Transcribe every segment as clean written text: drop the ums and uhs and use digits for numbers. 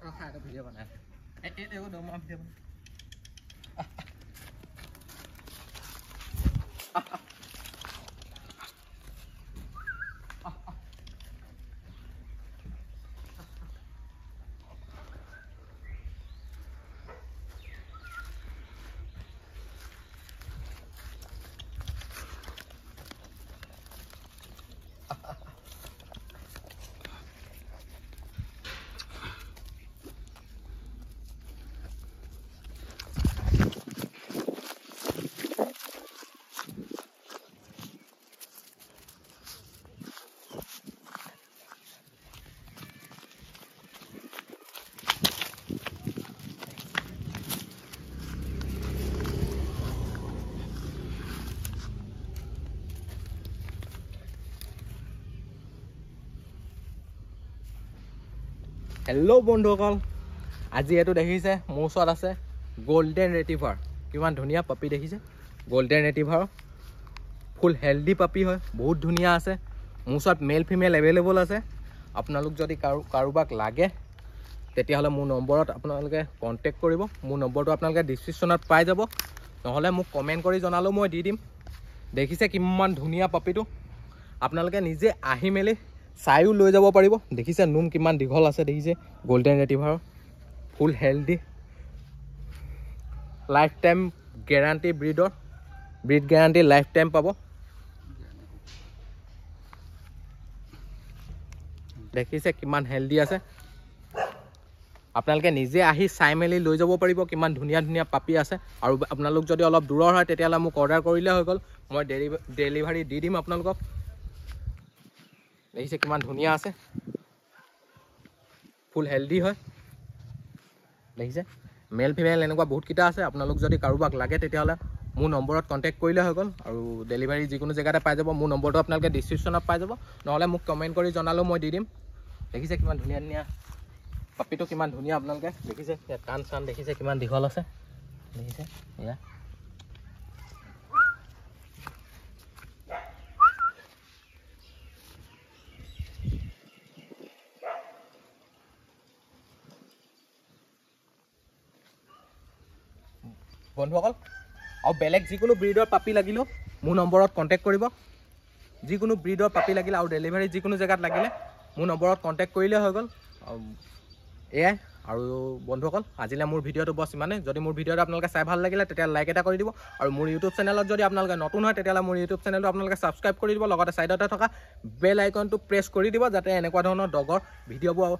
ৰখা এটা ভিডিঅ' বনাই এই দমা ভিডিঅ' হেল্ল' বন্ধুসকল, আজি এইটো দেখিছে মোৰ ওচৰত আছে গোল্ডেন ৰেটিভাৰ। কিমান ধুনীয়া পাপি দেখিছে, গোল্ডেন ৰেটিভাৰ ফুল হেল্ডি পাপি হয়, বহুত ধুনীয়া আছে। মোৰ ওচৰত মেল ফিমেল এভেইলেবল আছে। আপোনালোক যদি কাৰোবাক লাগে তেতিয়াহ'লে মোৰ নম্বৰত আপোনালোকে কণ্টেক্ট কৰিব। মোৰ নম্বৰটো আপোনালোকে ডিছক্ৰিপশ্যনত পাই যাব, নহ'লে মোক কমেণ্ট কৰি জনালেও মই দি দিম। দেখিছে কিমান ধুনীয়া পাপিটো, আপোনালোকে নিজে আহি মেলি চাইও লৈ যাব পাৰিব। দেখিছে নোম কিমান দীঘল আছে, দেখিছে golden retriever full healthy, life time guarantee, breed guarantee life time পাব। দেখিছে কিমান হেল্ডি আছে, আপোনালোকে নিজে আহি চাই মেলি লৈ যাব পাৰিব। কিমান ধুনীয়া ধুনীয়া পাপি আছে। আৰু আপোনালোক যদি অলপ দূৰৰ হয় তেতিয়াহ'লে মোক অৰ্ডাৰ কৰিলে হৈ গ'ল, মই ডেলিভাৰী দি দিম আপোনালোকক। দেখিছে কিমান ধুনীয়া আছে, ফুল হেল্ডি হয়। দেখিছে মেল ফিমেল এনেকুৱা বহুতকেইটা আছে। আপোনালোক যদি কাৰোবাক লাগে তেতিয়াহ'লে মোৰ নম্বৰত কণ্টেক্ট কৰিলে হৈ গ'ল, আৰু ডেলিভাৰী যিকোনো জেগাতে পাই যাব। মোৰ নম্বৰটো আপোনালোকে ডিছক্ৰিপশ্যনত পাই যাব, নহ'লে মোক কমেণ্ট কৰি জনালেও মই দি দিম। দেখিছে কিমান ধুনীয়া ধুনীয়া পাপিটো, কিমান ধুনীয়া আপোনালোকে দেখিছে। কাণ চান দেখিছে কিমান দীঘল আছে, দেখিছে এয়া। বন্ধুসকল, আৰু বেলেগ যিকোনো ব্ৰিডৰ পাপি লাগিলেও মোৰ নম্বৰত কণ্টেক্ট কৰিব। যিকোনো ব্ৰিডৰ পাপি লাগিলে আৰু ডেলিভাৰী যিকোনো জেগাত লাগিলে মোৰ নম্বৰত কণ্টেক্ট কৰিলে হৈ গ'ল। এয়াই আৰু বন্ধুসকল, আজিলৈ মোৰ ভিডিঅ'টো বছ ইমানেই। যদি মোৰ ভিডিঅ'টো আপোনালোকে চাই ভাল লাগিলে তেতিয়াহ'লে লাইক এটা কৰি দিব, আৰু মোৰ ইউটিউব চেনেলত যদি আপোনালোকে নতুন হয় তেতিয়াহ'লে মোৰ ইউটিউব চেনেলটো আপোনালোকে ছাবস্ক্ৰাইব কৰি দিব। লগতে ছাইডতে থকা বেল আইকনটো প্ৰেছ কৰি দিব, যাতে এনেকুৱা ধৰণৰ ডগৰ ভিডিঅ'বোৰ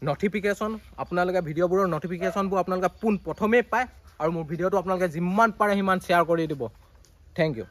ন'টিফিকেশ্যন, আপোনালোকে ভিডিঅ'বোৰৰ ন'টিফিকেশ্যনবোৰ আপোনালোকে পোনপ্ৰথমেই পায়। আৰু মোৰ ভিডিঅ'টো আপোনালোকে যিমান পাৰে সিমান শ্বেয়াৰ কৰি দিব। Thank U.